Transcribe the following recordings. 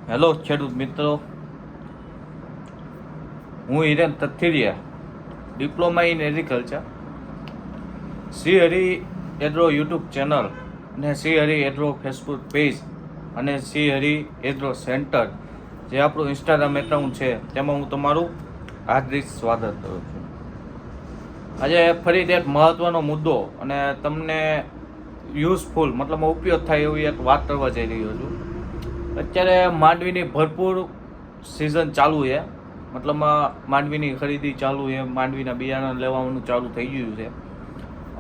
Hello ખેડૂત મિત્રો, હું Hiren Tathiriya, diploma in agriculture, Shri Hari agro YouTube channel અને Shri Hari agro Facebook page અને શ્રી હરિ એગ્રો સેન્ટર જે આપણું ઇન્સ્ટાગ્રામ એકાઉન્ટ છે તેમાં હું તમારું હાર્દિક સ્વાગત કરું છું. આજે ફરીથી એક મહત્ત્વનો મુદ્દો અને તમને યુઝફુલ મતલબ ઉપયોગ થાય એવી એક વાત કરવા જઈ રહ્યો છું. અત્યારે માંડવીની ભરપૂર સિઝન ચાલુ છે, મતલબમાં માંડવીની ખરીદી ચાલુ છે, માંડવીના બિયારણ લેવાનું ચાલુ થઈ ગયું છે,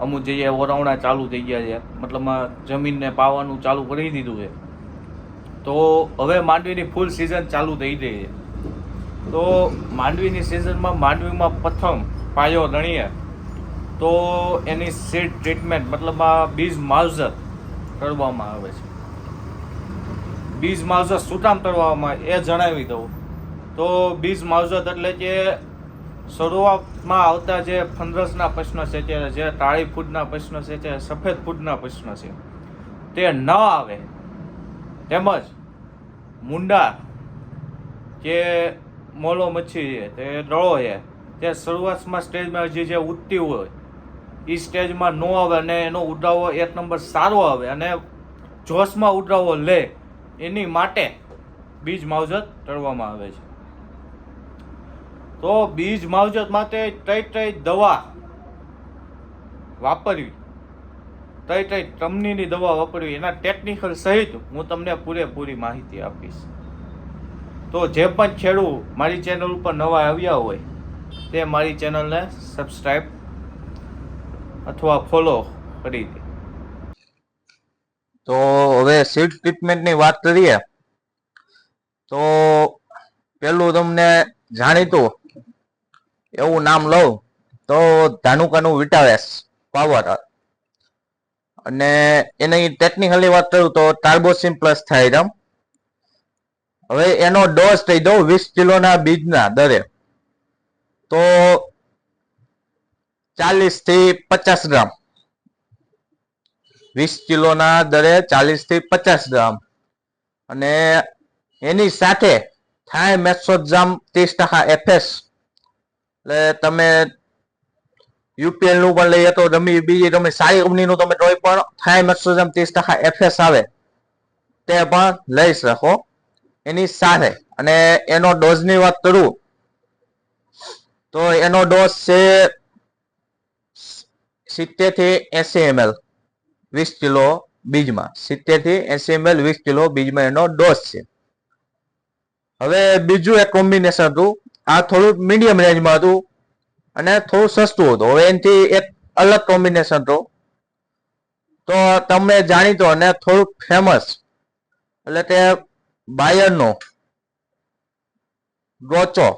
અમુક જગ્યાએ ઓરાવણા ચાલુ થઈ ગયા છે, મતલબમાં જમીનને પાવાનું ચાલુ કરી દીધું છે. તો હવે માંડવીની ફૂલ સિઝન ચાલુ થઈ ગઈ છે. તો માંડવીની સિઝનમાં માંડવીમાં પ્રથમ પાયો ગણીએ તો એની સીડ ટ્રીટમેન્ટ મતલબમાં બીજ માવજત કરવામાં આવે છે. બીજ માવજત શું કામ કરવામાં એ જણાવી દઉં તો બીજ માવજત એટલે કે શરૂઆતમાં આવતા જે ફંગસના પ્રશ્ન છે, જે કાળી ફૂટના પ્રશ્ન છે, જે સફેદ ફૂટના પ્રશ્ન છે તે ન આવે, તેમજ મુંડા કે મોલો મચ્છી છે તે દળો છે તે શરૂઆતમાં સ્ટેજમાં જે ઉઠતી હોય એ સ્ટેજમાં ન આવે અને એનો ઉડાવો એક નંબર સારો આવે અને જોશમાં ઉડાવો લે એની માટે બીજ માવજત કરવામાં આવે છે. તો બીજ માવજત માટે કઈ દવા વાપરવી, કઈ કંપનીની દવા વાપરવી એના ટેકનિકલ સહિત હું તમને પૂરેપૂરી માહિતી આપીશ. તો જે પણ ખેડૂત મારી ચેનલ ઉપર નવા આવ્યા હોય તે મારી ચેનલને સબસ્ક્રાઈબ અથવા ફોલો કરી દે. તો હવે સીડ ટ્રીટમેન્ટની વાત કરીએ તો પેલું તમને જાણીતું એવું નામ લઉં તો ધાનુકાનું વિટાવેસ પાવર, અને એની ટેકનિકલી વાત કરું તો કાર્બોસિન પ્લસ થાઇરમ. હવે એનો ડોઝ કહી દઉં 20 કિલોના બીજના દરે તો 40 થી 50 ગ્રામ, 20 કિલોના દરે 40 થી 50 ગ્રામ. અને એની સાથે થાયમેથોક્સામ 30% એફએસ, એટલે તમે યુપીએલ નું પણ લઈએ તો બીજી તમે સારી કંપનીનું તમે કોઈ પણ થાયમેથોક્સામ 30% એફએસ આવે તે પણ લઈ શકો એની સાથે. અને એનો ડોઝની વાત કરું તો એનો ડોઝ છે 70 થી 80 ml 20 કિલો બીજમાં, 70 થી 80 ml 20 કિલો બીજમાં એનો ડોઝ છે. હવે બીજું એક કોમ્બિનેશન હતું, આ થોડુંક મીડિયમ રેન્જમાં હતું અને થોડું સસ્તું હતું. હવે એનાથી એક અલગ કોમ્બિનેશન હતું તો તમને જાણીતો અને થોડુંક ફેમસ, એટલે કે બાયરનો ગોચો,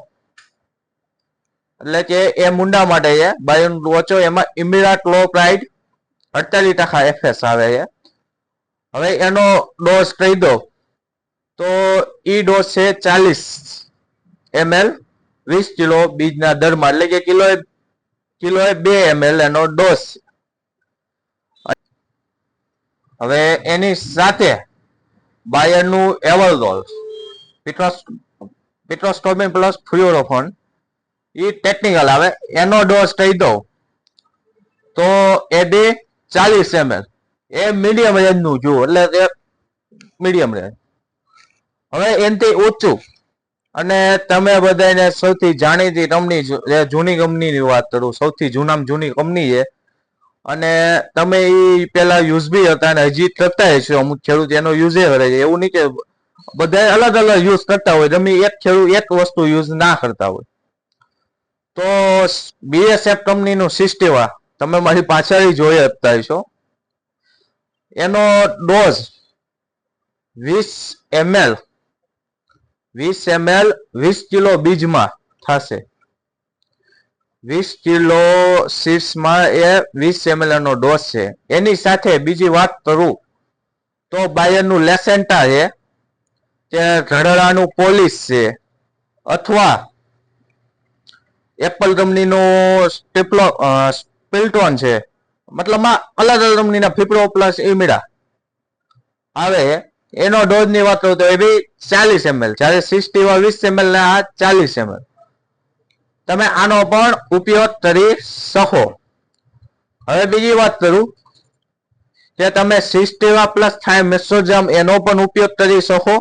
એટલે કે એ મુંડા માટે છે બાયરનો ગોચો. એમાં ઇમિડા ક્લોપ્રાઇડ 48% એફએસ આવે છે. હવે એનો ડોઝ કહી દો તો ઈ ડોઝ છે 40 ml 20 કિલો બીજના દરમાં, એટલે કે કિલોએ 2 ml એનો ડોઝ. હવે એની સાથે બાયરનું એવલડોલ પિટ્રોસ્ટોમિન પ્લસ ફ્લુરોફોન એ ટેકનિકલ આવે. એનો ડોઝ કહી દઉં તો એ બી 40 ml, એ મીડિયમ રેન્જનું જુઓ, એટલે કે મીડિયમ રેન્જ. હવે એનાથી ઓછું અને તમે બધાને સૌથી જાણીતી કંપની, જૂની કંપનીની વાત કરું, સૌથી જૂનામાં જૂની કંપની છે અને તમે એ પેલા યુઝ બી હતા અને હજી કરતા હશો. અમુક ખેડૂત એનો યુઝ કરે છે, એવું નહીં કે બધા અલગ અલગ યુઝ કરતા હોય, તમે એક ખેડૂત એક વસ્તુ યુઝ ના કરતા હોય. તો બીએસએફ કંપનીનું સિસ્ટેવા તમે મારી પાછળ જોઈ શકતા હશો. એનો ડોઝ 20 ml 20 કિલો બીજમાં થશે. 20 કિલો સીડ્સમાં એ 20 ml નો ડોઝ છે. એની સાથે બીજી વાત કરું તો બાયરનું લેસેન્ટા છે, કે ઘરડાનું પોલીસ છે, અથવા એપલ કંપનીનું સ્પિલ્ટોન છે, મતલબમાં અલગ અલગ કંપનીના ફિપ્રો પ્લસ ઇમિડા આવે. એનો ડોઝની વાત કરું તો એ બી 40 ml, જ્યારે 60 20 ml ને આ 40 ml. તમે આનો પણ ઉપયોગ કરી શકો. હવે બીજી વાત કરું કે તમે 60 પ્લસ થાઇમેક્સોઝામ એનો પણ ઉપયોગ કરી શકો.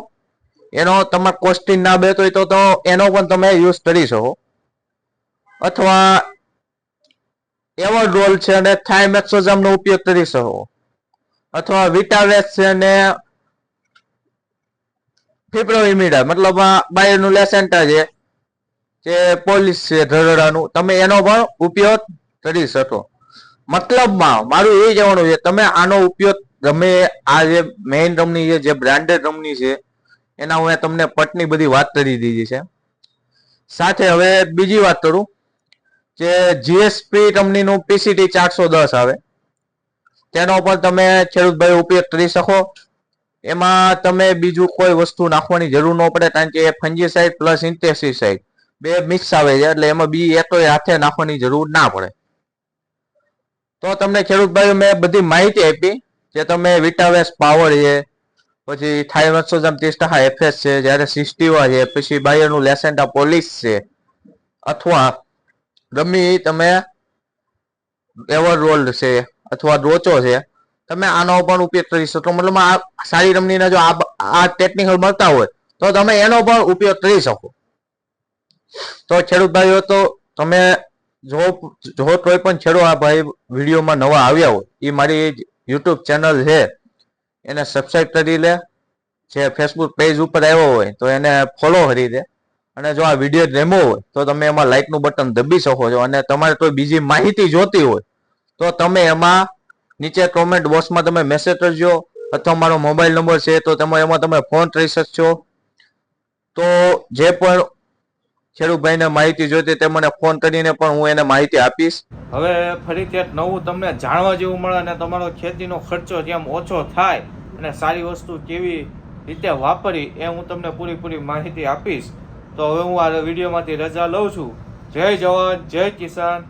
એનો તમારે કોસ્ટિંગ ના બેતો હોય તો એનો પણ તમે યુઝ કરી શકો. અથવા એવોડ્રોલ છે અને થાઇમેક્સોઝામ નો ઉપયોગ કરી શકો. અથવા વિટાવેક્સ છે અને ફિપ્રોઇમિડા મતલબ બાયરનું લેસેન્ટા છે કે પોલીસ છે ધરડાનું, તમે એનો પણ ઉપયોગ કરી શકો. મતલબમાં મારું એ કહેવાનું છે તમે આનો ઉપયોગ ગમે આ જે મેઇન કંપની છે, જે બ્રાન્ડેડ કંપની છે, એના હું તમને પટની બધી વાત કરી દીધી છે. સાથે હવે બીજી વાત કરું કે જીએસપી કંપનીનું પીસીટી 410 આવે, તેનો પણ તમે ખેડૂતભાઈ ઉપયોગ કરી શકો. એમાં તમે બીજું કોઈ વસ્તુ નાખવાની જરૂર ન પડે, કારણ કે એ ફંજીસાઇડ પ્લસ ઇન્સેક્ટિસાઇડ બે મિક્સ આવે છે, એટલે એમાં બી એકોય હાથે નાખવાની જરૂર ના પડે. તો તમને ખેડૂતભાઈઓ મેં બધી માહિતી આપી કે તમે વિટાવેક્સ પાવર છે, પછી થાઇમેક્સોઝામ 30% એફએસ છે, જ્યારે 60 છે, પછી બાયરનું લેસેન્ટા પોલીસ છે, અથવા ગમે તમે એવરરોલ્ડ છે અથવા ડ્રોચો છે, તમે આનો પણ ઉપયોગ કરી શકો. મતલબ આ સારી કંપનીના જો આ ટેકનિકલ મળતા હોય તો તમે એનો પણ ઉપયોગ કરી શકો. તો ખેડૂત ભાઈઓ, તો તમે જો કોઈ પણ છેડો આ ભાઈ વિડીયોમાં નવા આવ્યા હોય એ મારી યુટ્યુબ ચેનલ છે એને સબસ્ક્રાઇબ કરી લે. જે ફેસબુક પેજ ઉપર આવ્યો હોય તો એને ફોલો કરી દે. અને જો આ વિડીયો ગમ્યો હોય તો તમે એમાં લાઇકનું બટન દબી શકો છો. અને તમારે કોઈ બીજી માહિતી જોતી હોય તો તમે એમાં નીચે કોમેન્ટ બોક્સમાં તમે મેસેજ કરજો, અથવા મારો મોબાઈલ નંબર છે તો એમાં તમે ફોન કરી શકશો. તો જે પણ ખેડૂતભાઈને માહિતી જોઈતી તે મને ફોન કરીને પણ હું એને માહિતી આપીશ. હવે ફરીથી એક નવું તમને જાણવા જેવું મળે અને તમારો ખેતીનો ખર્ચો જેમ ઓછો થાય અને સારી વસ્તુ કેવી રીતે વાપરી એ હું તમને પૂરી માહિતી આપીશ. તો હવે હું આ વિડીયોમાંથી રજા લઉં છું. જય જવાન, જય કિસાન.